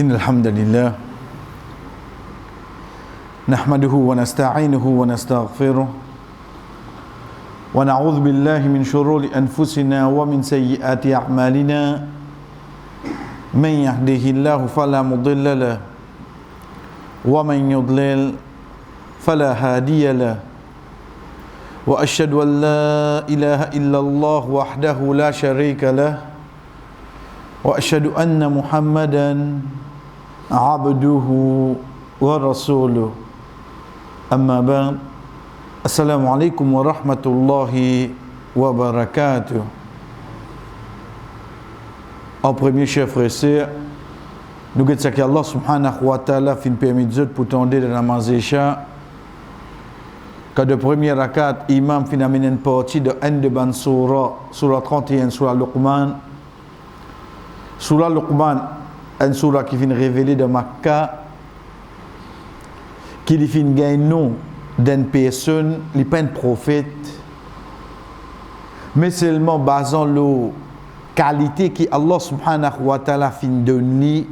إن الحمد لله نحمده ونستعينه ونستغفره ونعوذ بالله من شرور أنفسنا ومن سيئات أعمالنا من يهده الله فلا مضل له ومن يضلل فلا هادي له وأشهد أن لا إله إلا الله وحده لا شريك له وأشهد أن محمدا عبده ورسوله أما بعد السلام عليكم ورحمة الله وبركاته. En premier, chers frères et sœurs, nous disons que Allah subhanahu wa ta'ala fin permis de pour tendre de la mazécha que de première rakat imam fin amené une partie de un de ban surah 31 surah Luqman. Surah Luqman, une surah qui vient révéler de Makkah, qui vient gagner nom d'une personne, il n'est pas un prophète, mais seulement basant la qualité que Allah subhanahu wa ta'ala fin donner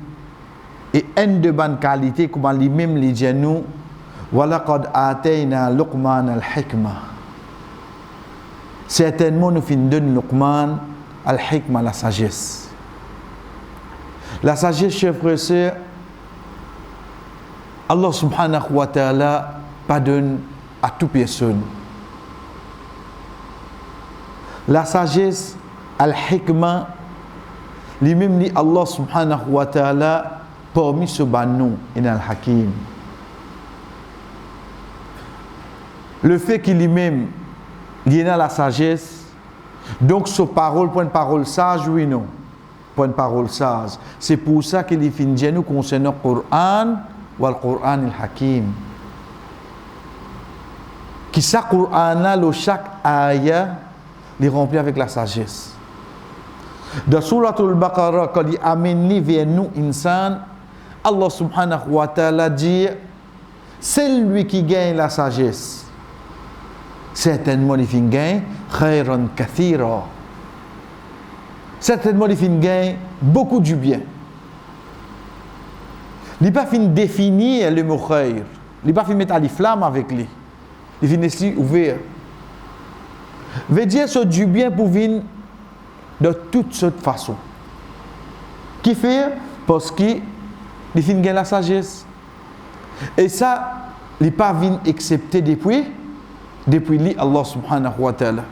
et une de bonne qualité comme lui-même les dit nous, وَلَقَدْ آتَيْنَا لُقْمَانَ الْحِكْمَةَ. Certainement nous fin donne Luqman al-Hikmah, la sagesse. La sagesse, chers frères et sœurs, Allah subhanahu wa ta'ala pardonne à toute personne. La sagesse, al-hikmah, lui-même dit Allah subhanahu wa ta'ala parmi ce banon et al-hakim. Le fait qu'il lui-même il a la sagesse, donc ce parole, point de parole sage, oui non, point de parole sage. C'est pour ça qu'il est fin nous concernant le Coran ou le Coran al-Hakim. Qui ça Coran là, chaque ayah est rempli avec la sagesse. Dans Suratul Baqarah, quand il amène vers nous insan, Allah subhanahu wa ta'ala dit c'est lui qui gagne la sagesse. Certainement il fin gagne khayran kathira. Certainement il fin gagne beaucoup du bien. Il n'est pas fin définir le mot khayr. Il n'est pas fin mettre à l'iflamme avec lui. Il fin ici ouvert. Veut dire ce du bien pour venir de toute cette façon. Qui fait parce qu'il fin gagne la sagesse. Et ça, il n'est pas venu accepter depuis lui, Allah subhanahu wa ta'ala.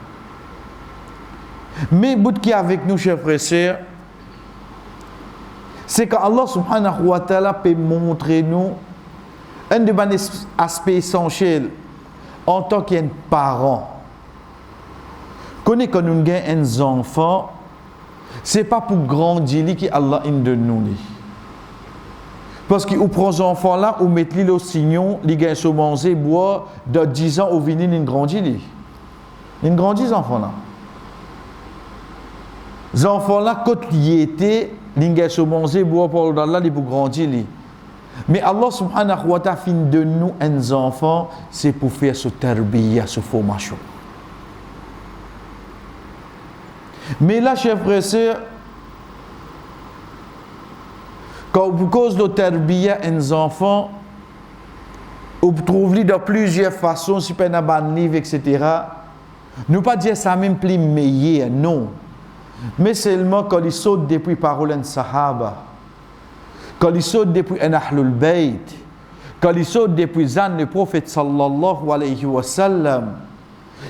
Mais bout qui est avec nous, chers frères et sœurs, c'est qu'Allah subhanahu wa ta'ala peut montrer nous un des aspects essentiels en tant qu'un parent. Connaît que nous avons un enfant, c'est pas pour grandir que Allah de nous. Parce qu'on prend les enfants là, on met le signon, les gars se manger, boire, de 10 ans, au venir, ils grandissent. Ils grandissent, les enfants là. Les enfants là, quand ils étaient, les gars se manger, boire, pour Allah, ils pour grandir. Mais Allah subhanahu wa ta'ala fin de nous, un enfant, c'est pour faire ce tarbiya, ce formation. Mais là, chers frères et sœurs, quand vous cause de tarbiya un enfant, vous trouvez de plusieurs façons, si vous avez un livre, etc. Nous pas dire ça même plus meilleur, non. Mais seulement quand il saute depuis parole un sahaba, quand il saute depuis un ahlul bayt, quand il saute depuis zan le prophète sallallahu alayhi wa sallam,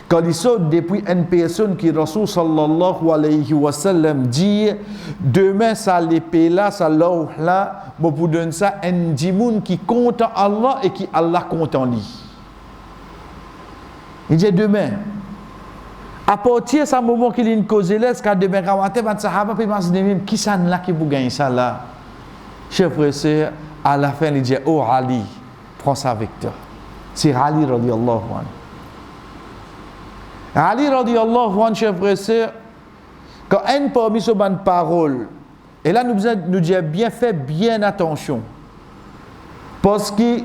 quand il saute depuis une personne qui Rasul sallallahu alayhi wa sallam dit demain ça l'épée là, ça l'eau là, mais pour donner ça un dimoun qui compte en Allah et qui Allah compte en lui. Il dit demain. À partir de ce moment qu'il y a une cause là, quand demain quand on va sahaba puis même qui ça là qui vous gagne ça là. Chers frères et sœurs, à la fin il dit oh Ali, prends ça avec toi. C'est Ali radiyallahu anhu. Ali radiyallahu anhu, chers frères et sœurs, quand un parmi ces bonnes paroles, et là nous disons bien fait, bien attention, parce que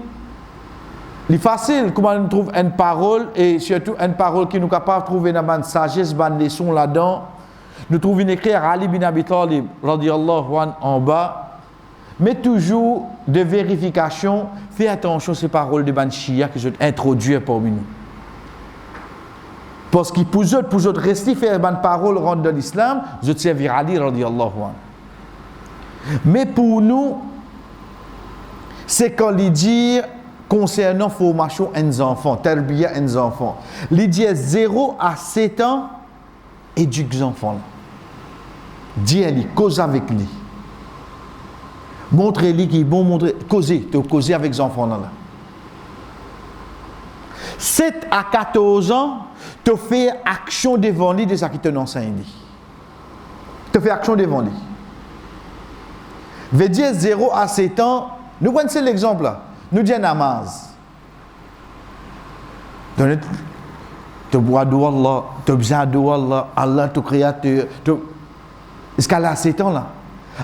c'est facile comment on trouve une parole, et surtout une parole qui nous est capable de trouver une sagesse, une leçon là-dedans. Nous trouvons écrit Ali bin Abi Talib radiyallahu anhu en bas, mais toujours de vérification, fais attention à ces paroles de Banshia que je introduis parmi nous. Parce que pour eux rester faire une parole rendre de l'islam, je servir Ali radiyallahu anhu. Mais pour nous, c'est quand il dit concernant formation des enfants, terbiya des enfants. Il dit 0 à 7 ans, éduque les enfants. Dis-lui, cause avec lui. Montre-lui qu'il est bon, causer avec les enfants là. 7 à 14 ans, tu fais action devant lui de ce qui te enseigne. Tu fais action devant lui. Veut dire 0 à 7 ans, nous prenons l'exemple là. Nous disons namaz. Tu bois d'eau Allah, tu besoin d'eau Allah, Allah ton créateur. Jusqu'à là 7 ans là.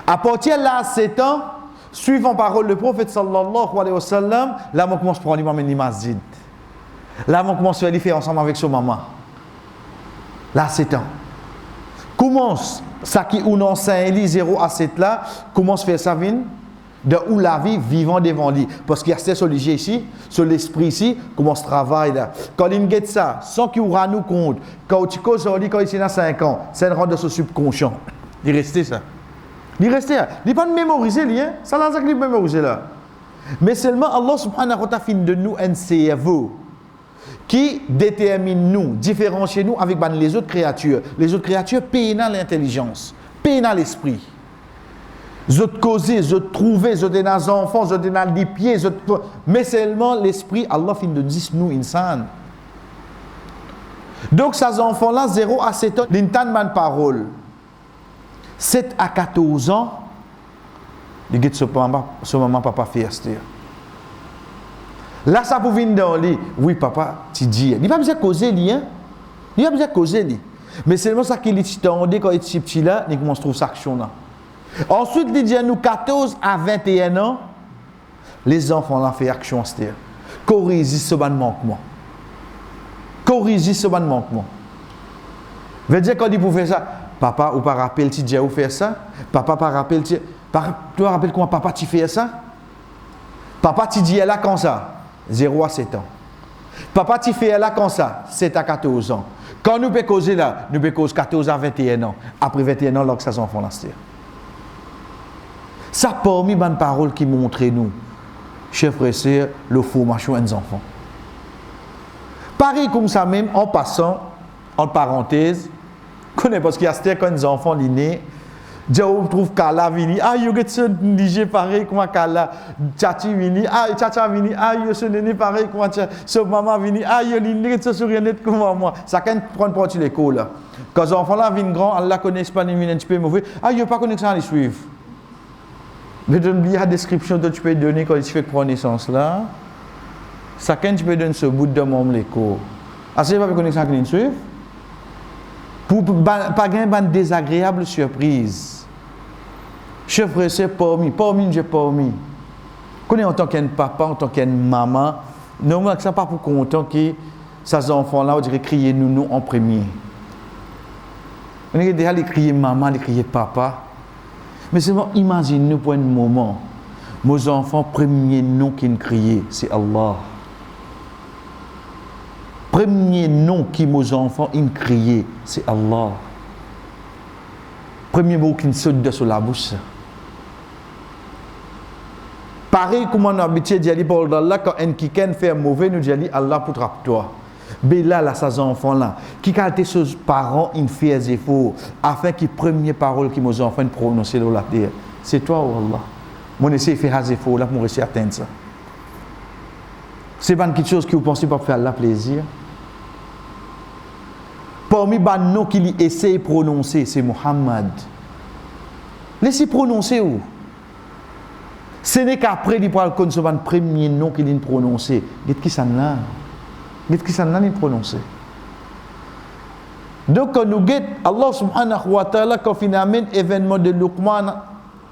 À partir de là 7 ans, suivant parole du prophète sallallahu alayhi wa sallam, là on commence à prendre l'imam et masjid. Là on commence à faire ensemble avec son maman. Là 7 ans. Commence ça qui ou non 0 à 7 là, commence à faire sa vie de où la vie vivant devant lui. Parce qu'il y a ce sujet ici, sur l'esprit ici, comment se travaille là. Quand il get ça, sans qu'il aura nous compte, quand tu causes aujourd'hui, quand il a 5 ans, c'est une rente de ce subconscient. Il restait ça. Il restait là. Il n'est pas de mémoriser, lui, hein? Ça l'a qu'il mémoriser là. Mais seulement Allah subhanahu wa ta'ala fait de nous un cerveau qui détermine nous, différencie nous avec les autres créatures. Les autres créatures payent dans l'intelligence, payent dans l'esprit. Ils ont causé, ils ont trouvé, ils ont des enfants, ils ont des pieds, mais seulement l'esprit, Allah fin de dire nous, insan. Donc, ces enfants-là, 0 à 7 ans, ils n'entendent pas parole. 7 à 14 ans, ils ont ce maman, papa, fiesta. Là, ça peut venir dans lui. Oui, papa, tu dis. Il n'a pas besoin de causer, lui. Hein? Il n'a pas besoin de causer, lui. Mais seulement ça qu'il est tendé quand il est petit là, il commence à trouver cette action-là. Ensuite, il dit à nous 14 à 21 ans, les enfants là font action. Corrige ce manquement. Corrige ce manquement. Veut dire quand il peut faire ça, papa ou pas rappelle tu dis où faire ça, papa pas rappelle tu rappelles comment papa tu fais ça, papa tu dis là quand ça, 0 à 7 ans. Papa tu fais là quand ça, 7 à 14 ans. Quand nous peut causer là, nous peut causer 14 à 21 ans. Après 21 ans, là que ces enfants là ça parmi les paroles qui montrent nous, chers frères et sœurs, la formation des enfants. Pareil comme ça même, en passant, entre parenthèses, connais parce qu'il y a quand les enfants sont nés, Dieu trouve Kala vini, ah yo get ce DJ pareil comme Kala, Tchati vini, ah Tchacha vini, ah yo ce néné pareil comme ce maman vini, ah yo l'inné ce sourire net comme moi. Ça quand prendre partie l'école là. Quand les enfants là viennent grand, Allah connaît pas ni un petit peu mauvais, ah yo pas connaître ça les suivre. Mais donne bien la description que tu peux donner quand tu fais prendre naissance là. Ça quand tu peux donner ce bout de mon l'école. Ah c'est pas connaître ça que suivre. Pour pas gagner une désagréable surprise. Chef frère, c'est parmi, j'ai parmi. Connais en tant qu'un papa, en tant qu'une maman, normalement, ça pas pour content que ces enfants-là, on dirait crier nous en premier. On dirait déjà les crier maman, les crier papa. Mais seulement imagine-nous pour un moment, nos enfants, premier nom qu'ils crient, c'est Allah. Premier nom qui nos enfants ils crient, c'est Allah. Premier mot qui saute de sur la bouche. Pareil comme on a habitué d'y aller pour Allah, quand un qui fait mauvais, nous disons Allah pour trapper toi. Mais là, ces enfants-là, qui quand ses parents, ils font des efforts afin que les premières paroles que nos enfants prononcent dans la terre, c'est toi ou Allah. Mon essaie de faire des efforts là pour essayer d'atteindre ça. C'est pas quelque chose que vous pensez pas faire la plaisir. Parmi les noms qu'il essaie de prononcer, c'est Muhammad. Laissez prononcer où? Ce n'est qu'après il parle comme le premier nom qu'il a prononcé. Qu'est-ce qui s'en a? Qu'est-ce qui s'en a prononcé? Donc quand nous guettons Allah subhanahu wa ta'ala quand finalement événement de Luqman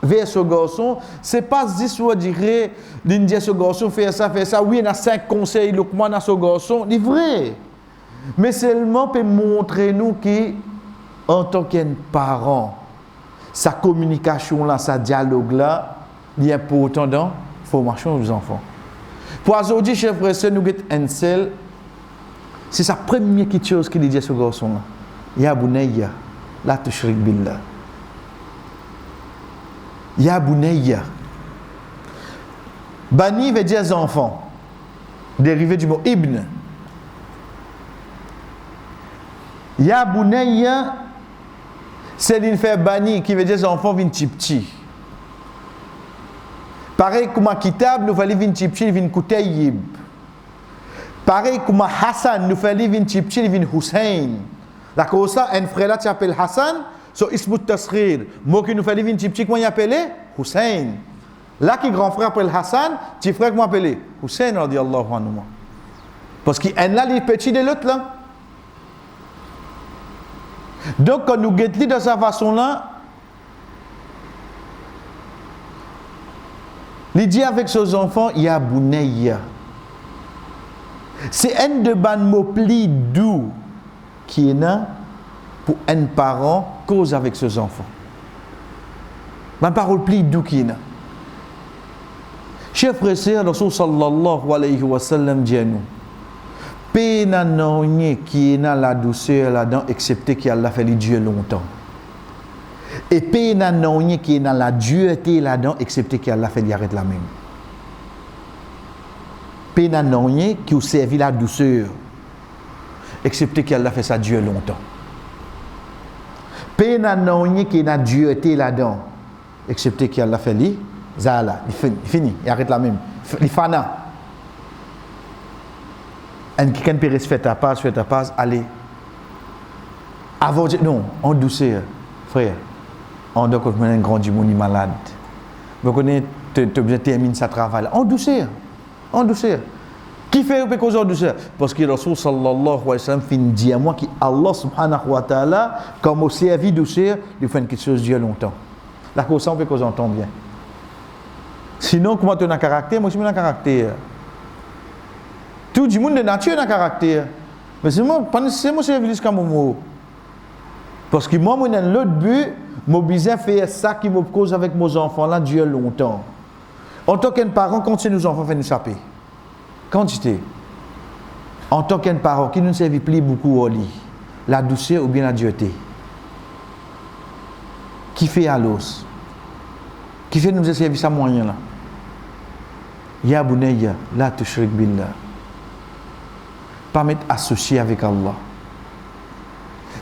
vers ce garçon, c'est pas juste on dirait l'Indien ce garçon fait ça. Oui, il y a 5 conseils Luqman à ce garçon, c'est vrai. Mais seulement pour montrer nous qu'en tant qu'un parent, sa communication là, sa dialogue là, il y a pourtant dans formation aux enfants. Pour aujourd'hui, chef frère, nous avons un seul, c'est sa première petite chose qu'il dit à ce garçon-là. Ya bunayya, la tushrik billah. Ya bunayya. Bani veut dire enfant, dérivé du mot ibn. Ya bunayya, c'est une fait bani qui veut dire enfant vin petit. Pareil comme kitab, nous fallait vin petit vin kutayib. Pareil comme Hassan, nous fallait vin petit vin Hussein. La cause ça, un frère là qui s'appelle Hassan, so ismut tasghir. Moi qui nous fallait vin petit comment il appelé Hussein. Là qui grand frère appelle Hassan, petit frère comment appelé Hussein radiyallahu anhu. Parce qu'il est là les petits de l'autre là. Donc, quand nous guettons de cette façon-là, il dit avec ses enfants, il y a Bunayya. C'est un de ban mots pli doux qui est là pour un parent cause avec ses enfants. Ma parole pli doux qui est là. Chers frères et sœurs, Rasul sallallahu alayhi wa sallam dit à nous, pena non qui est dans la douceur là-dedans, excepté qu'il a fait les dieux longtemps. Et pena non qui est dans la dureté là-dedans, excepté qu'il a fait les arrêter la même. Pena non qui a servi la douceur, excepté qu'il a fait ça Dieu longtemps. Pena non qui est dans la dureté là-dedans, excepté qu'il a fait les zala, il fini, il arrête la même. Il fana. Et quelqu'un peut faire ta passe, allez. Avant, non, en douceur, frère. On doit connaître un grand démon malade. Vous connaissez, tu as besoin de terminer sa travail. En douceur. Qui fait cause en douceur? Parce que Rasul sallallahu alayhi wa sallam finit dire à moi que Allah subhanahu wa ta'ala, comme au servi douceur, il fait quelque chose de Dieu longtemps. La cause, ça, on peut cause entend bien. Sinon, comment tu as un caractère? Moi, je suis un caractère. Tout le monde de nature a un caractère. Mais c'est moi, pas nécessairement service comme moi. Parce que moi, j'ai l'autre but, je besoin faire ça qui me cause avec mes enfants là, Dieu longtemps. En tant qu'un parent, quand c'est nos enfants, fait nous saper. Quantité. En tant qu'un parent, qui ne servit plus beaucoup au lit, la douceur ou bien la dureté. Qui fait à l'os? Qui fait nous servir ça moyen là? Ya bunayya, la tushrik billah. Pas mettre associé avec Allah.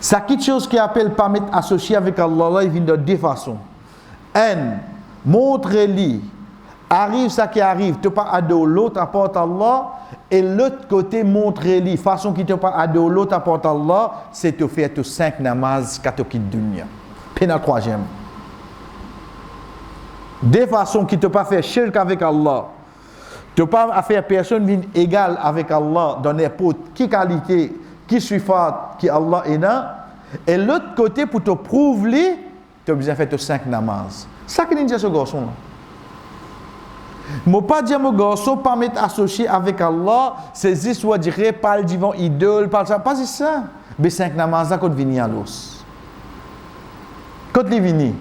Ça quelque chose qui appelle pas mettre associé avec Allah, là, il vient de deux façons. Un, montre-lui, arrive ça qui arrive, tu pas ado, l'autre apporte Allah, et l'autre côté, montre-lui, façon qui te pas ado, l'autre apporte Allah, c'est te faire tes 5 namazes, quand tu quittes dunya. Puis la troisième. Deux façons qui te pas faire shirk avec Allah. Tu ne peux pas faire personne égale avec Allah dans n'importe quelle qualité, qui suffit, qui Allah est là. Et l'autre côté, pour te prouver, tu as besoin de faire tes 5 namazes. C'est ça que dit ce garçon-là. Je ne peux pas dire mon garçon, pas m'être associé avec Allah, c'est juste soit dire, pas le divin idole, pas ça. Pas ça. Mais 5 namazes, ça, quand tu viens à l'os. Quand tu viens,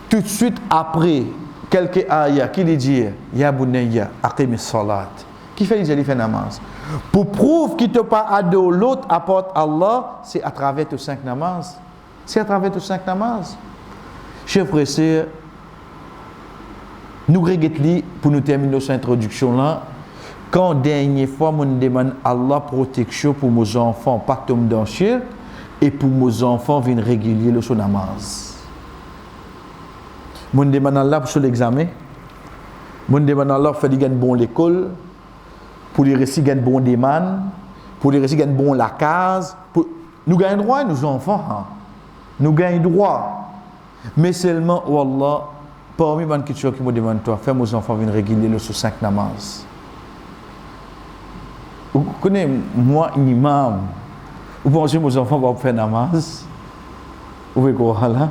tout de suite après, quelques ayats qui lui disent Ya bunayya aqimis salat, qui fait il fait namaz pour prouver qu'il te pas ado l'autre apporte Allah, c'est à travers tes 5 namazes. C'est à travers tes 5 namazes. Chers frères et sœurs, nous regrettons pour nous terminer cette introduction là, quand dernière fois on demande Allah protection pour nos enfants pas tomber dans le shirk et pour nos enfants viennent régulier le son namaz. Mon demande Allah pour l'examen. Mon demande Allah pour faire gagner bon l'école, pour les récits gagner bon déman, pour les récits gagner bon la case. Nous gagnons droit nos enfants. Hein. Nous gagnons droit. Mais seulement wallah, parmi les questions qui me demandent toi, faire mes enfants venir régulier le sur 5 namazes. Vous connaissez moi imam. Vous pensez que mes enfants vont faire namaz? Vous voyez quoi là?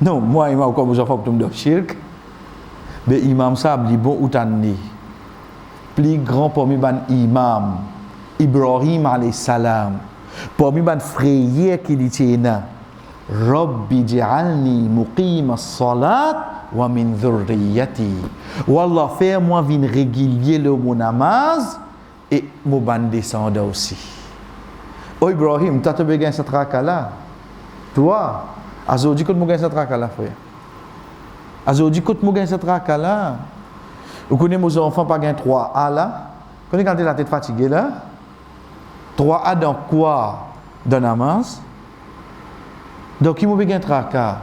Non, moi, imam, comme mes enfants tomber dans le shirk, mais imam ça dit bon ou tanni. Plus grand parmi les imam, Ibrahim alayhi salam, parmi les frères qui dit Rabbi ja'alni muqima as-salat wa min dhurriyyati. Wallah, fais-moi vin régulier le mon namaz et mon ban descendant aussi. Oh Ibrahim, tu as besoin de cette raka-là. Toi, Azodi, quand tu as besoin de cette raka-là, frère. Azodi, quand tu as besoin de cette raka-là. Vous connaissez mes enfants, pas gain 3A là. Quand vous avez la tête fatiguée là. 3A dans quoi? Dans namaz. Donc, il m'a besoin de raka.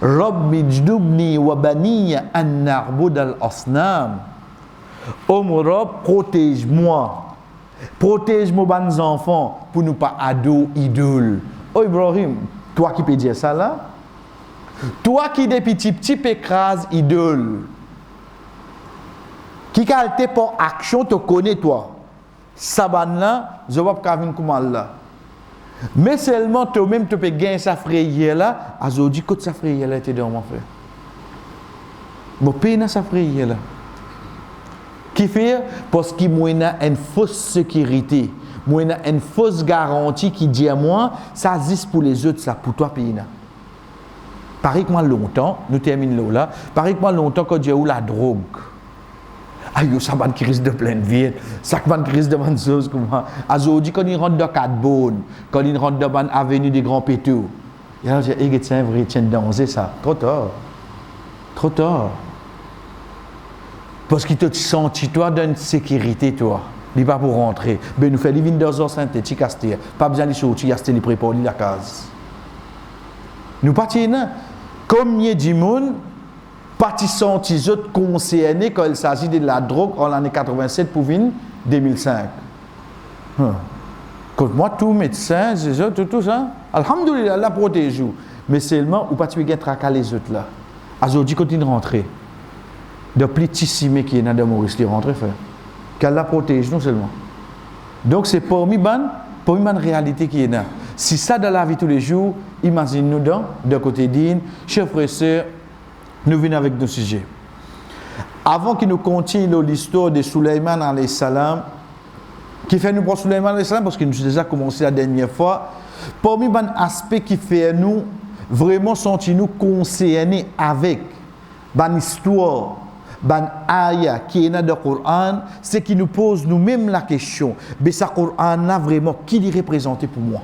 Rabbi jdubni wa baniya an na'bud al-asnam. Oh mon Rab, protège-moi. Protège mes bons enfants pour ne pas adorer idole. Oh Ibrahim, toi qui peux dire ça là, toi qui des petits écrases idole, qui qualité pour action te connais toi, saban là, je vois pas venir comme Allah. Mais seulement toi-même tu peux gagner sa frayeur là, azodi côté sa frayeur là était dans mon frère. Bon peine sa frayeur là. Qui fait parce qu'il y a une fausse sécurité, il y a une fausse garantie qui dit à moi, ça existe pour les autres, ça pour toi pays là. Pareil que moi longtemps, nous terminons là, pareil que moi longtemps quand j'ai eu la drogue. Aïe, ça va une crise de pleine vie, ça va une crise de bonne chose comme moi. Aujourd'hui, quand il rentre dans 4 bonnes, quand il rentre dans l'avenue des Grands Pétaux, il y a un vrai tien danger ça. Trop tard. Trop tard. Parce qu'il te senti toi d'une sécurité, toi. Il n'est pas pour rentrer. Mais nous faisons les 22 heures synthétiques, pas besoin de sortir, il est préparé la case. Nous partons là. Comme il y a du monde, partis senti autres concernés quand il s'agit de la drogue en l'année 87 pour 2005. Quand moi, tout médecin, tout ça, alhamdoulilah, Allah protège. Mais seulement, ou pas tu veux traquer les autres là. Aujourd'hui, quand ils rentrent. De plus petits qui est dans Maurice qui rentre faire qu'Allah protège nous seulement. Donc c'est parmi la réalité qui est là. Si ça dans la vie tous les jours, imagine nous de côté d'Ine, chers frères et sœurs, nous venons avec nos sujets. Avant que nous continuions l'histoire de Sulaiman alayhi salam, qui fait nous pour Sulaiman alayhi salam parce que nous avons déjà commencé la dernière fois, parmi les aspects qui fait nous vraiment sentir nous concernés avec l'histoire ban aya qui est dans le Coran, c'est qui nous pose nous-mêmes la question, mais ce Coran là vraiment qui est représenté pour moi?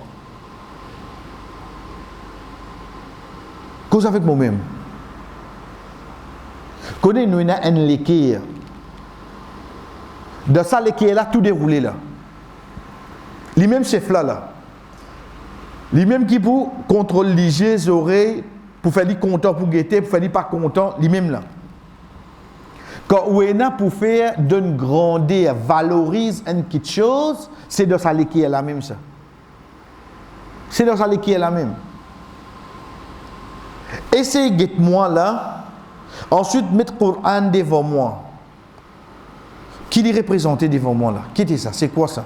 Cause avec moi-même. Connais nous a un l'équerre. De ça l'équerre là tout déroulé là. Les mêmes chefs là. Les mêmes qui pour contrôler les oreilles pour faire les content pour guetter, pour faire les pas content, les mêmes là. Quand on a pour faire d'une grandeur, valorise une petite chose, c'est de ça qui est la même ça. C'est de ça qui est la même. Essayez de moi là, ensuite mettre le Coran devant moi. Qui est représenté devant moi là? Qui est ça? C'est quoi ça?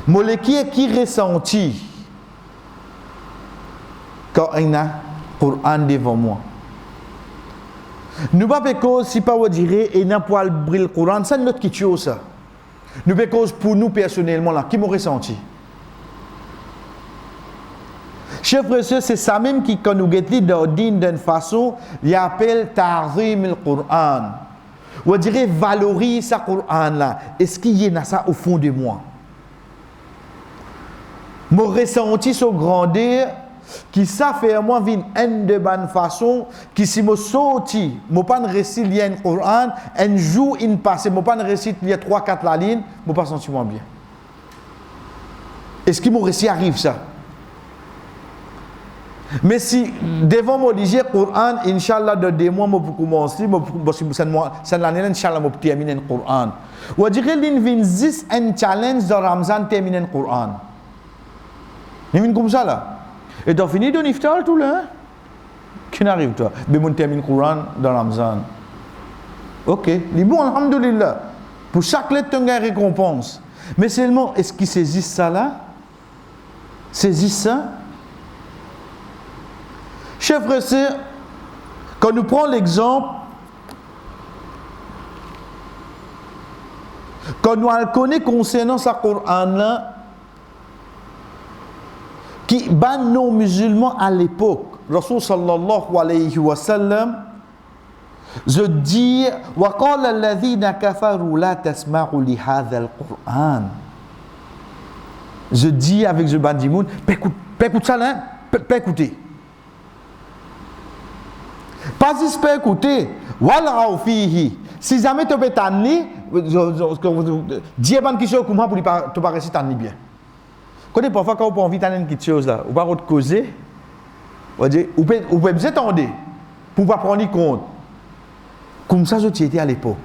Molécule qui ressentit quand on a le Coran devant moi. Nous pas cause si pas vous dire et n'a pas briller le Coran, c'est notre qui tue ça. Nous pas cause pour nous personnellement là, qui m'ont ressenti. Chers frères et sœurs, c'est ça même qui quand nous guettons d'ordine d'une façon, il appelle ta'zim le Coran. Vous direz valorise ce Coran là. Est-ce qu'il y a ça au fond de moi? Mon ressenti sur grandeur qui ça fait moi vin une de bonne façon qui si me sorti mo pas récit lien Coran un jour in passé mo pas récit il y a 3-4 la ligne mo pas senti moi bien. Est-ce que mon récit arrive ça? Mais si devant mon lire Coran inchallah de 2 mois mo pour commencer mo c'est l'année inchallah mo terminer le Coran. Ou dire l'in vin 10 un challenge de Ramzan terminer le Coran. Ni vin comme ça là. Et tu as fini de l'iftar tout là? Qui n'arrive toi? Mais on termine le Coran dans Ramzan. Ok, les bons, alhamdoulilah. Pour chaque lettre, tu as une récompense. Mais seulement, est-ce qu'ils saisissent ça là? Saisissent ça? Chers frères et sœurs, quand nous prenons l'exemple, quand nous le connaissons concernant ce Coran là, qui ban nos musulmans à l'époque, Rasul sallallahu alayhi wa sallam, je dis, wa qala alladhina kafaru la tasma'u li hadha al-Qur'an. Je dis avec ce bandimoun, écoute ça là, pas écouter. Pas juste pas écouter, wal'aw fihi. Si jamais tu peux t'ennuyer, dis ban qui chose comment pour te paraître t'ennuyer bien. Quand parfois quand on a envie d'entendre quelque chose là, ou pas autre causer, on dit ou peut bien attendre pour pas prendre compte. Comme ça je étais à l'époque.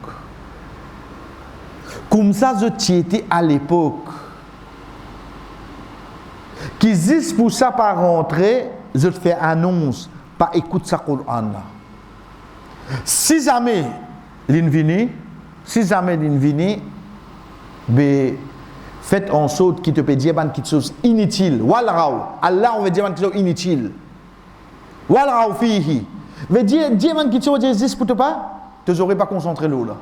Comme ça je étais à l'époque. Qui existe pour ça par rentrer, je te fais annonce, pas écoute ça Coran là. Si jamais l'invini, ben faites en sorte qui te peut dire quelque chose inutile. Walraou, Allah on veut dire quelque chose inutile. Walraou fihi. Veut dire quelque chose existe pour te pas, tu n'aurais pas concentré l'eau là.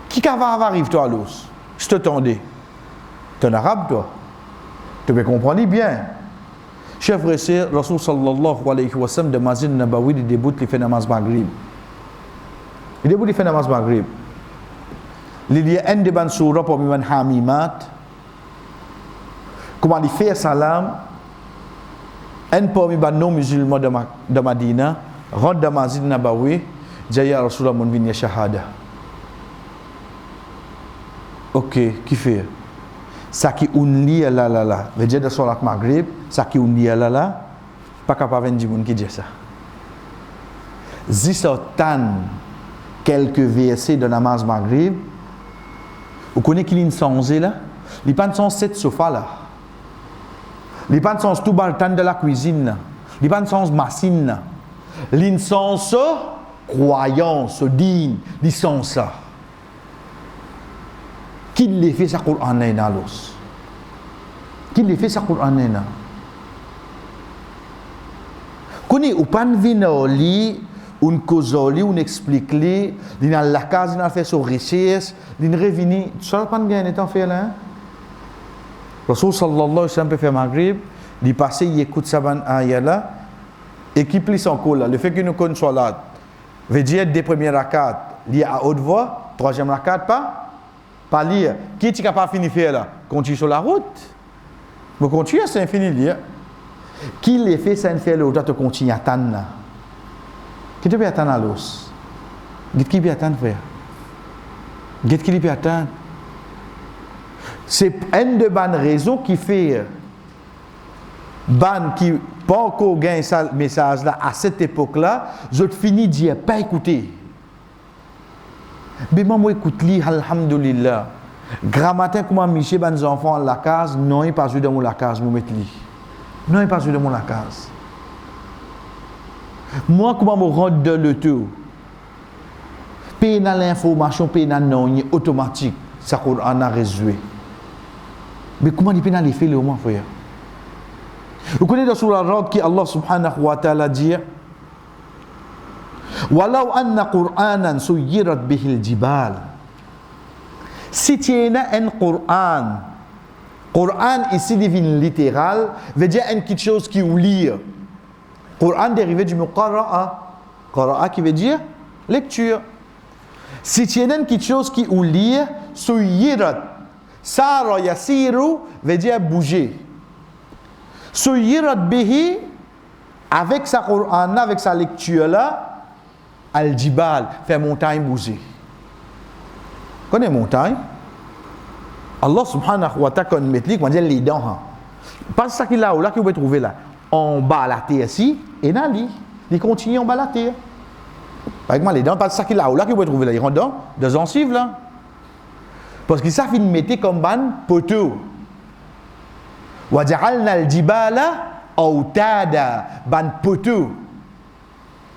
Qui va arriver toi l'eau? Je te tendais. Tu es en arabe toi. Tu peux comprendre bien. Chef frère, Rasul sallallahu alayhi wa sallam de Masjid Nabawi, il débute les phénomènes Maghrib. Il débute les phénomènes Maghrib. Il y a un débat sur le pour Hamimat. Comment il fait salam? Un parmi les non-musulmans de Madina rentre dans Masjid Nabawi, Jaya Rasulullah mon vini shahada. Ok, qui fait? Ça qui unli là, veut dire de solat Maghrib, ça qui unli là, pas capable de dire qui dit ça. Zisotan quelques versets de namaz Maghrib, vous connaissez qu'il y a une sens là, il n'y a pas de sens cette sofa là, il n'y a pas de sens tout baltan de la cuisine là, il n'y a pas de sens machine là, il y a une sens croyance, digne, il sens ça. Qui les fait ça Coran là los? Qui les fait ça Coran là? Koni upan vinoli un kozoli un explique li dans la case dans fait son recherche din revini ça pas gain étant fait là. Rasul sallallahu alayhi wa sallam fait maghrib, il passe il écoute ça ban aya là et qui plie son col là, le fait que nous connaissons salat veut dire des premières rakat, il y a à haute voix, troisième rakat pas lire. Qui est capable de finir faire là? Continue sur la route. Vous continuez, c'est infini lire. Qui les fait, ça ne fait l'autre, tu continues à attendre. Qui te peut attendre à l'os? Qui peut attendre, frère? Qui peut attendre? C'est une de bonnes raisons qui fait ban qui pas encore gagné ce message là à cette époque là, je finis de dire pas écouter. Mais moi écoute li alhamdulillah. Grand matin comment Michel ban enfants la case, non il pas joué dans la case moi mettre li. Non il pas joué dans la case. Moi comment me rendre de le tout. Payer dans l'information, payer dans non automatique, ça qu'on a résolu. Mais comment il peut dans les faits le moins frère? Vous connaissez dans la route qui Allah subhanahu wa ta'ala dit Walau anna Qur'anan suyirat bihil jibal. Si tu as un Qur'an ici devient littéral, veut dire une petite chose qui ou lire. Qur'an dérivé du mot qara'a. Qara'a qui veut dire lecture. Si tu as une petite chose qui ou lire, suyirat. Sara yasiru veut dire bouger. Suyirat bihi, avec sa Qur'an, avec sa lecture là, Al-Jibal, fait montagne bouger. Connais montagne? Allah subhanahu wa ta'ala, quand il met les dents, pas ça qu'il a là que vous pouvez trouver là. En bas la terre ici, et là, il continue en bas la terre. Par exemple, les dents, pas ça qu'il a là que vous pouvez trouver là. Ils rentrent dans deux gencives là. Parce qu'ils savent qu'ils mettent comme ban poteau. Wa ja'alna al-jibala awtada, ban poteau.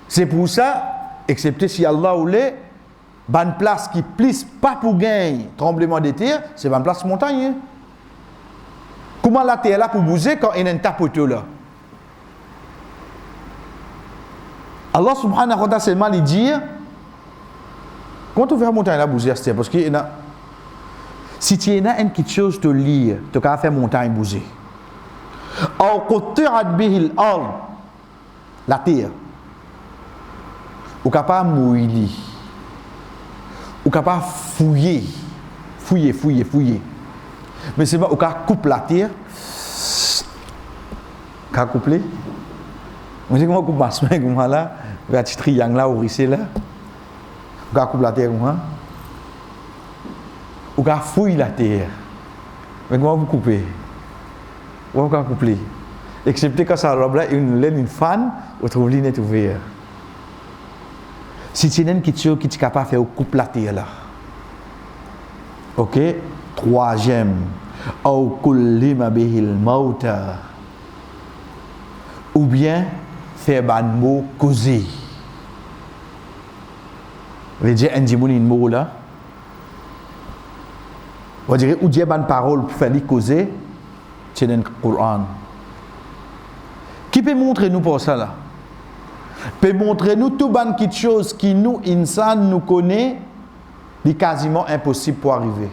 C'est pour ça, excepté si Allah voulait, ban place qui plisse pas pour gagner tremblement de terre, c'est ban place montagne. Comment la terre là pour bouger quand il y a un tapoteau là? Allah subhanahu wa ta'ala seulement lui dit quand tu fais la montagne là bouger c'est parce que si tu as une petite chose de lire, tu vas faire montagne bouger. Ou qutti'at bihi al-ard, la terre. Ou capable mouiller. Ou capable fouiller. Mais c'est pas ou capable couper la terre. Capable couper. Moi, comment coupe ma semaine comme là, un petit triangle là, au risé là. Ou capable couper la terre comme ça. Ou capable fouiller la terre. Mais comment vous coupez? Ou vous capable couper? Excepté quand ça robe là, une fan, vous trouvez net ouvert. Si tu as une question qui est capable de faire coupe la terre là. Ok? Troisième. Ou kullima bihil mauta. Ou bien faire ban mot causer. Vous dire un dimoun mot là. Vous dire ou dire ban parole pour faire causer. C'est dans le Coran. Qui peut montrer nous pour ça là? Peut montrer nous tout ban quelque chose qui nous insan nous connaît, est quasiment impossible pour arriver.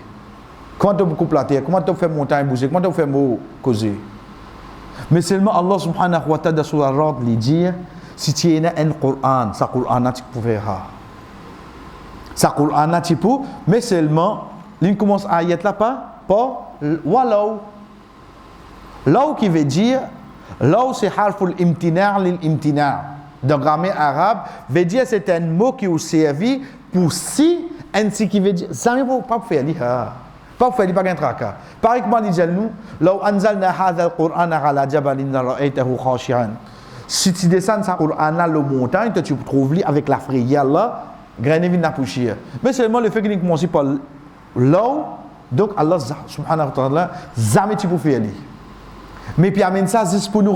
Comment tu coupes la terre? Comment tu fais montagne bouger? Comment tu fais mot causer? Mais seulement Allah subhanahu wa ta'ala sur la route lui dit si tu as un Coran, ça Coran tu peux faire. Ça Coran tu peux, mais seulement l'une commence à y être là pas walau. Law qui veut dire law c'est harful imtina' lil imtina'. Dans grammaire arabe veut dire c'est un mot qui est servi pour si ainsi qui veut dire ça ne peut pas faire pas faire pas un tracas. Par exemple dit nous law anzalna hadha al-Qur'an ala jabalin la ra'aytahu khashi'an. Si tu descends ce Qur'an là le montagne tu trouves avec la frayeur là grainer vient poussière. Mais seulement le fait qu'il commence par law donc Allah subhanahu wa ta'ala jamais tu peux faire. Mais puis amène ça juste pour nous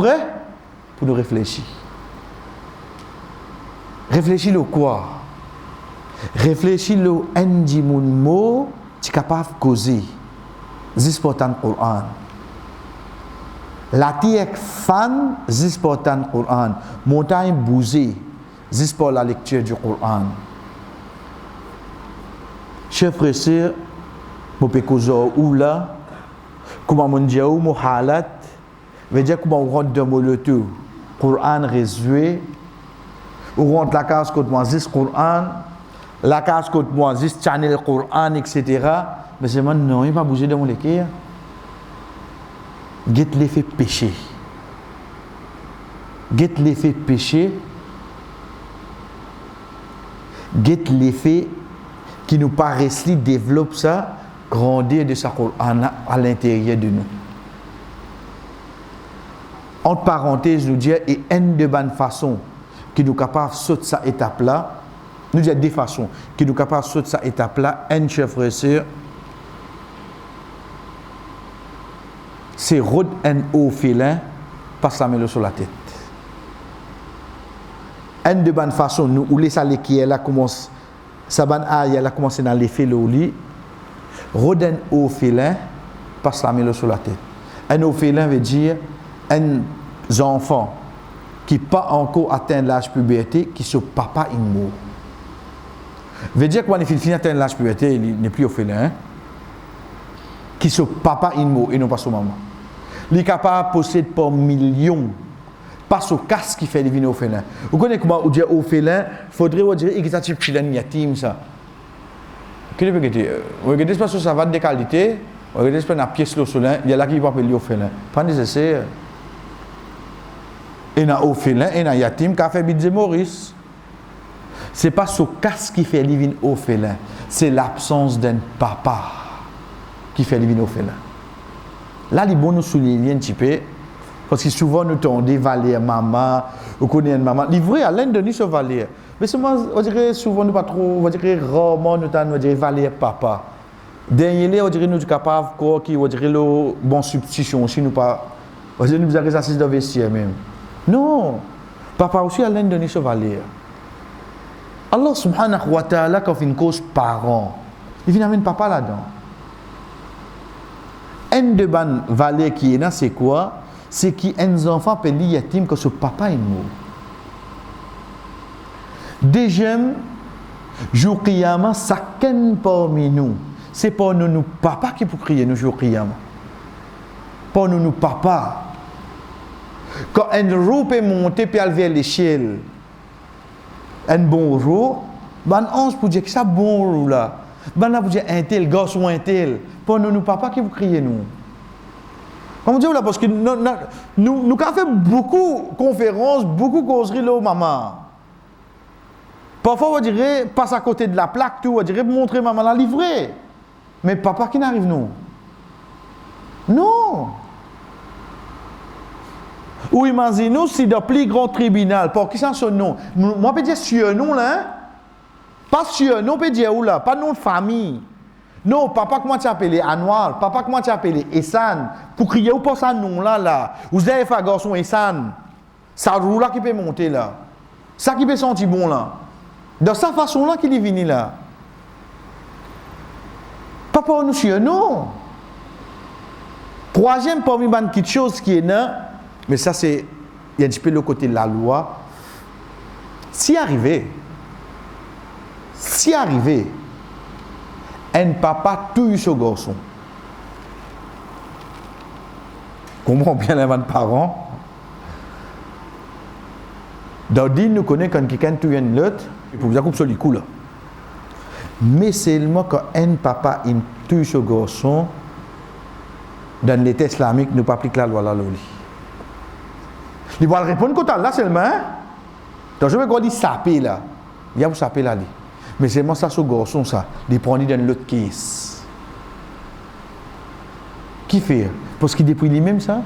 réfléchir. Réfléchis le quoi? Réfléchis le ndi mon mot, tu es capable de causer. Juste pour ton Coran. La terre fan, juste pour ton Coran. Montagne bougée, juste pour la lecture du Coran. Chers frères et sœurs, je peux causer où là, comment on dit où, mon halat, veut dire comment on rentre dans le tout. Coran résumé. Ou rentre la case côté moi, juste Coran, la case côté moi, juste channel Coran, etc. Mais c'est moi, non, il va bouger dans mon équerre. Get l'effet péché. Get l'effet péché. Get l'effet qui nous paraît développe ça, grandir de sa Coran à l'intérieur de nous. Entre parenthèses, nous dire, et une de bonnes façons qui nous capable de sauter cette étape-là, nous disons deux façons qui nous capable de sauter cette étape-là, un chef frère et sœur, c'est rôde un haut félin, pas sa mêle sur la tête. Une de bonnes façons, nous, où les salés qui est là, commence, sa bonne aïe, elle a commencé dans l'effet le lit, rôde un haut félin, pas sa mêle sur la tête. Un haut félin veut dire un enfant qui n'a pas encore atteint l'âge puberté, qui sont papa immo. Veut dire que quand il finit atteindre l'âge puberté, il n'est plus au félin. Hein? Qui sont papa immo et non pas son maman. Il est capable de posséder par millions, pas son casque qui fait deviner au félin. Vous connaissez comment on dit au félin, il faudrait dire qu'il y a un type de yatim ça. Qu'est-ce que vous regardez pas sur sa vente de qualité, vous regardez pas la pièce le solin, il y a là qui va appeler au félin. Pas nécessaire. Et dans au félin, et dans yatim qui a fait bidze Maurice. C'est pas ce casque qui fait livin au félin, c'est l'absence d'un papa qui fait livin au félin. Là, il est bon nous souligner un petit peu, parce que souvent nous tendons des valeurs maman, vous connaissez une maman, livré à l'un de nous ce valeur. Mais on dirait souvent nous pas trop, on dirait rarement nous tendons dire valeur papa. Dernier, on dirait nous capables quoi qui on dirait le bon substitution si nous pas, on dirait nous avons assise dans le vestiaire même. Non, papa aussi a l'un de nous ce valeur. Allah subhanahu wa ta'ala quand il fait une cause parent, il vient amener papa là-dedans. Un de ban valeur qui est là, c'est quoi? C'est qu'un enfant peut lire yatim que son papa est mort. Deuxième, jour qiyamah, chacun parmi nous, c'est pas nous papa qui peut crier nous jour qiyamah. Pas nous papa. Quand un roue est monté puis elle vers l'échelle, un bonjour, ben on pour dire que ça bonjour là. Ben là pour dire un tel, garçon un tel. Pour nous papa qui vous criez nous. Comment dire là parce que nous avons fait beaucoup de conférences, beaucoup de causeries là au maman. Parfois on dirait passe à côté de la plaque tout, on dirait montrer maman la livrée. Mais papa qui n'arrive nous. Non. Ou imaginez-nous si dans le plus grand tribunal, pour qui ça son nom? Moi, je peux dire sur nom là, hein? Pas sur nom, je peux dire où là, pas nom de famille. Non, papa, comment tu appelles Anwar? Papa, comment tu appelles Essan? Pour crier ou pas ça nom là. Vous avez fait garçon Essan. Ça roule là qui peut monter là. Ça qui peut sentir bon là. De sa façon là qu'il est venu là. Papa, nous sur non. Troisième, parmi les petites choses qui est là, mais ça c'est, il y a un petit peu le côté de la loi. Si arrivé, un papa tue ce garçon, comprends bien les parents. D'ordine nous connaît quand quelqu'un tue un autre, il faut vous couper sur les coups là. Mais seulement quand un papa tue ce garçon, dans l'État islamique, nous pas appliquer la loi là. Il va répondre comme là seulement. Donc je vais dire saper là. Il y a vous saper là. Mais seulement ça ce garçon ça, il prend dans l'autre caisse. Qui fait? Parce qu'il depuis lui-même ça.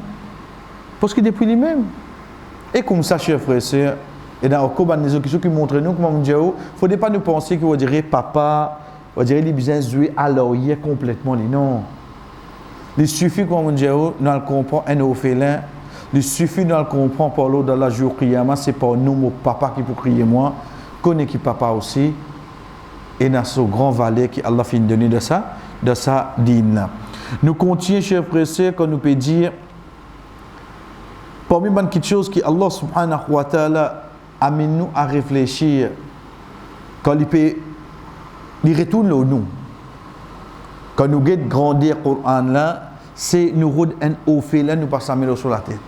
Parce qu'il depuis lui-même. Et comme ça, chers frères et sœurs, et dans les questions qui montrent nous comment on dit, il ne faudrait pas nous penser que vous direz papa, on dirait les besoins jouer à l'oreille complètement. Non. Il suffit qu'on dit, nous le comprend un orphelin. Il suffit nous le comprend par l'autre dans la jour qiyamah, c'est pas nous, mon papa qui peut crier moi, connaît qui papa aussi. Et dans ce grand valet qui Allah fait donner de ça dîne. Nous continuons, chers frères et sœurs, quand nous peut dire, parmi les petites choses que Allah subhanahu wa ta'ala amène nous à réfléchir, quand il retourne au nous. Quand nous guettons grandir le Coran là, c'est nous rôde un orphelin, nous passons la sur la tête.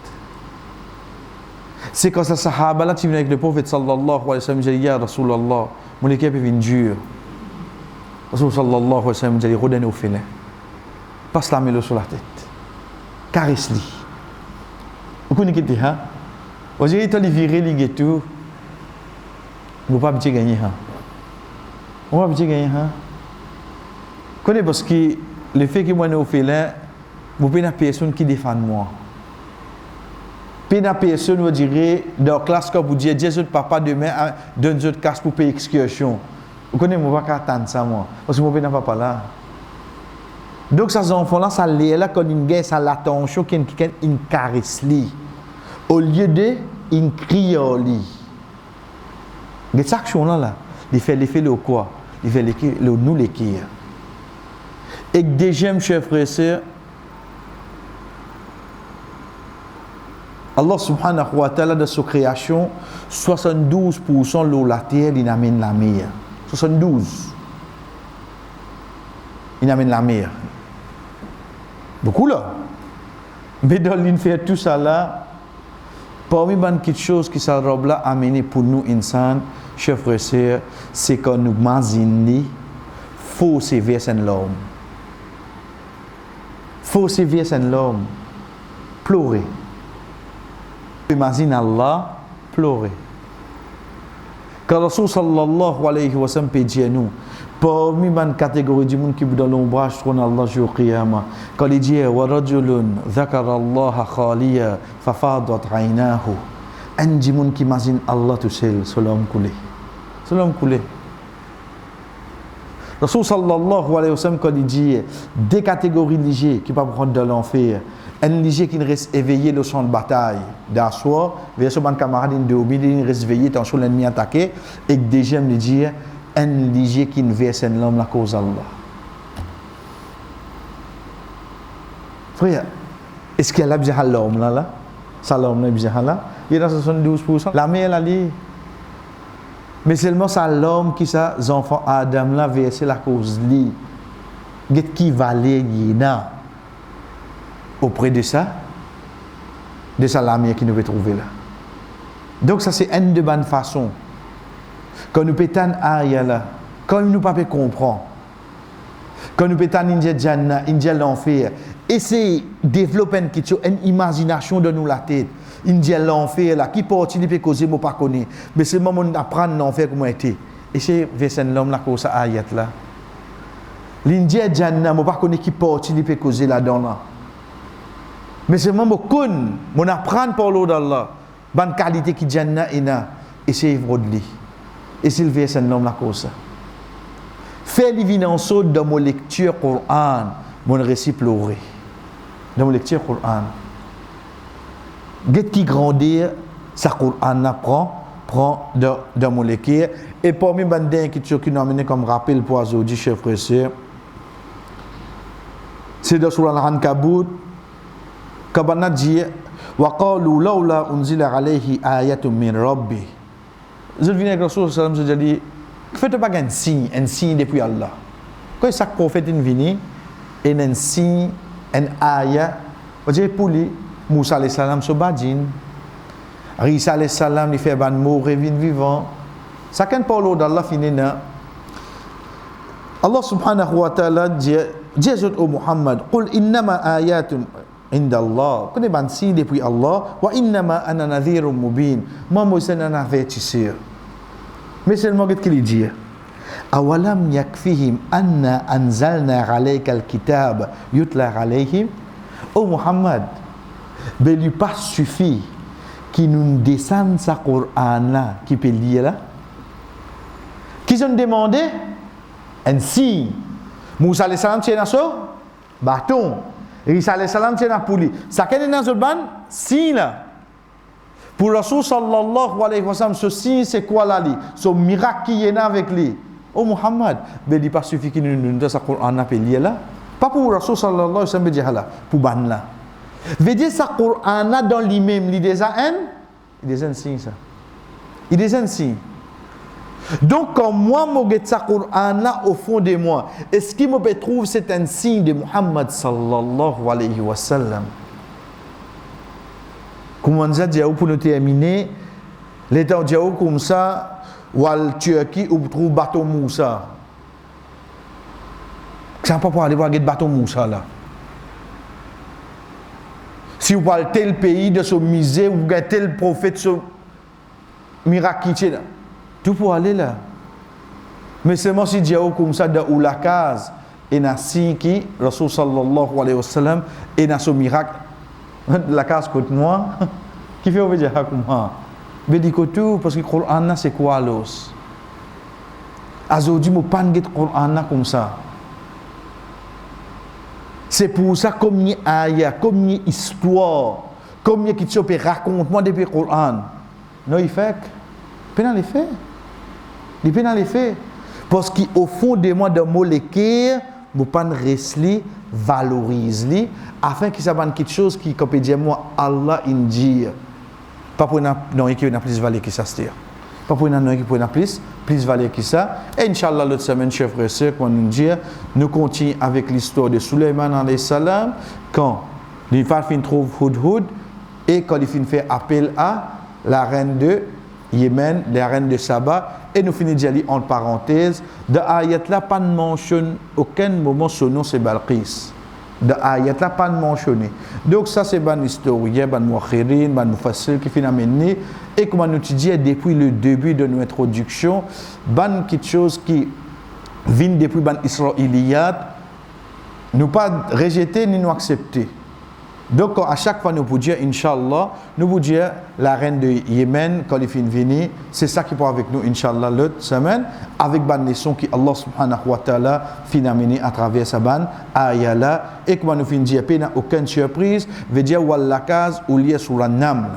C'est quand ça sahaba là, tu viens avec le prophète sallallahu alayhi wa sallam, j'ai dit ya Rasulallah, mon équipe est venue dur. Rasul sallallahu alayhi wa sallam, j'ai dit rôde un orphelin. Passe la main sur la tête. Caresse-lui. Vous connaissez qui hein? Vous avez été viré les tout. Vous ne pouvez pas gagner hein. Vous ne pouvez pas gagner hein. Connais parce que le fait que moi ne fais là, vous pouvez une personne qui défend moi. Puis une personne vous dirait dans la classe quand vous dites Dieu papa demain donne une casse pour payer excursion. Vous connaissez moi pas attendre ça moi parce que moi pas papa là. Donc ces enfants là ça les là quand ils gagnent ça l'attention quelqu'un une caresse li au lieu de une crie au lit. Cette action là il fait l'effet le quoi? Il fait l'effet le nous les qui. Et deuxième chers frères et sœurs, Allah subhanahu wa ta'ala de sa création, 72% de l'eau la terre, il amène la mer. 72. Il amène la mer. Beaucoup là. Mais dans l'inférieur tout ça là, parmi les petites choses qui ça robe là amener pour nous insan, chers frères et sœurs, c'est quand nous imaginons faut servir l'homme. Faut servir l'homme. Pleurer. Imagine Allah pleurer. Quand Rasul sallallahu alayhi wa sallam peut dire nous, parmi les catégories du monde qui est dans l'ombrage trône Allah jour qiyamah, quand il dit wa rajulun dhakara Allah khaliya fafadat aynahu, un du monde qui imagine Allah tout seul, c'est l'homme coulé. C'est l'homme coulé. Rasul sallallahu alayhi wa sallam quand il dit des catégories légers qui peuvent prendre de l'enfer, un léger qui ne reste éveillé le champ de bataille d'asseoir, vers son camarade de oubli, il reste éveillé tant que l'ennemi attaqué, et déjà me dire un léger qui ne verse l'homme la cause Allah. Frère, est-ce qu'il y a besoin de l'homme là? Ça l'homme là besoin là? Il est dans 72%. La mère elle dit. Mais seulement ça l'homme qui ça, les enfants Adam là verse la cause li. Qu'est qui valait yéna? Auprès de ça, de salamier qui nous peut trouver là. Donc ça c'est une de bonnes façons. Quand nous pétons aïe là, quand nous pas comprendre, quand nous pétons India Jannah, India l'enfer, essayer de développer une imagination dans nous la tête. India l'enfer là, qui porte il peut causer moi pas connaît, mais c'est le moment d'apprendre l'enfer comment était. Et c'est verset l'homme là comme ça ayat là. L'India Jannah moi pas connaît qui porte il peut causer là-dedans là. Mais c'est moi connais, mon apprendre par l'eau d'Allah, bonne qualité qui Jannah ina, et c'est vrai. Et c'est le verset l'homme là comme ça. Fais l'évidence dans mon lecture Coran, mon récit pleuré. Dans mon lecture Coran. Get qui grandir, ça Coran prend dans mon lecture. Et parmi les bandins qui nous amené comme rappel pour aujourd'hui, chers frères et sœurs, c'est dans Surah Al-Ankabut, quand on a dit, وَقَالُوا لَوْلَا أُنزِلَ عَلَيْهِ آيَةٌ مِّن رَبِّهِ. Je viens avec Rasul sallam, je dis, faites pas un signe depuis Allah. Quand chaque prophète vient, et un signe, un ayat, on dit pour lui, Moussa alayhi salam se badin, Isa alayhi salam il fait ban mort revient vivant. Ça quand parle d'Allah finit là. Allah subhanahu wa ta'ala dit au Muhammad, qul innama ayatun inda Allah. Connais ban signe depuis Allah, wa innama ana nadhirun mubin. Moi c'est un avertisseur. Mais seulement qu'est-ce qu'il dit? Awalam yakfihim anna anzalna alayka al-kitab yutla alayhim. Oh Muhammad, ben lui pas suffit qui nous descende sa Coran là qui peut lire là. Qui ont demandé un signe. Moussa alayhi salam tient ça bâton. Isa alayhi salam tient pour lui. Ça qu'est dans ce ban signe là. Pour Rasul sallallahu alayhi wa sallam, ce signe c'est quoi là lui? Ce miracle qui est là avec lui. Oh Muhammad, ben il pas suffit qu'il nous donne sa Coran appelé lire là. Pas pour Rasul sallallahu alayhi wa sallam dire là, pour ban là. Veut dire sa Coran là dans lui-même, il déjà un signe ça. Il déjà un signe. Donc quand moi je regarde sa Coran là au fond de moi, est-ce qu'il me peut trouver c'est un signe de Muhammad sallallahu alayhi wa sallam? Comme on dit pour nous terminer, l'état dit comme ça, ou al Turquie ou trouve bateau Moussa. Ça pas pour aller voir le bateau Moussa là. Si vous parlez tel pays de ce musée ou tel prophète ce miracle qui est là, tout pour aller là. Mais seulement si Dieu comme ça dans la case et na si qui Rasul sallallahu alayhi wa sallam et na ce miracle la case côté moi qui fait obéir à comment mais dit que tout parce que le Coran c'est quoi l'os aujourd'hui mo pas get Coran comme ça. C'est pour ça comme ni ayah, comme ni histoire, comme ni qui peut raconte moi depuis le Coran. Non il fait pénal les fait. Il pénal les fait parce qu'au fond de moi de molécule, mo pas resli valorise li afin qu'il sache quelque chose qui comme dire moi Allah dit pas pour non qui n'a plus valeur que ça c'est pas pour non qui pour plus valeur que ça et inchallah l'autre semaine chers frères et sœurs quand nous dire nous continuons avec l'histoire de Sulaiman alayhi salam quand il fin trouve Hudhud et quand il fin fait appel à la reine de Yémen, la reine de Saba et nous finissons d'y aller entre parenthèses de ayat là pas mentionne aucun moment son nom c'est Balqis. De ayat là pas mentionné. Donc ça c'est ban historien, ban muakhirin, ban mufassir qui finit amener et comment nous étudier depuis le début de notre introduction, ban quelque chose qui vient depuis ban israéliyat, nous pas rejeter ni nous accepter. Donc à chaque fois nous pouvons dire Inch'Allah, nous pouvons dire la reine de Yémen quand il finit venir, c'est ça qui peut avec nous Inch'Allah l'autre semaine avec ban leçon qui Allah subhanahu wa ta'ala finit amener à travers sa ban ayala et comment nous finit dire pas aucune surprise veut dire wallakaz ou lié sur la naml.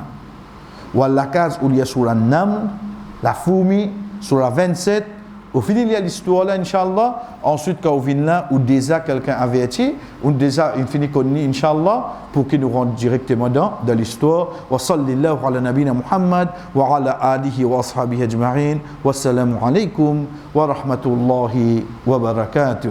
Wallakaz ou lié sur la naml, la fourmi sur la 27 au final il y a l'histoire là Inch'Allah ensuite quand on vient là ou déjà quelqu'un averti ou déjà il finit connu Inch'Allah pour qu'il nous rentre directement dans l'histoire wa sallallahu ala nabina Muhammad wa ala alihi wa ashabihi ajma'in wassalamu alaykum wa rahmatullahi wa barakatuh.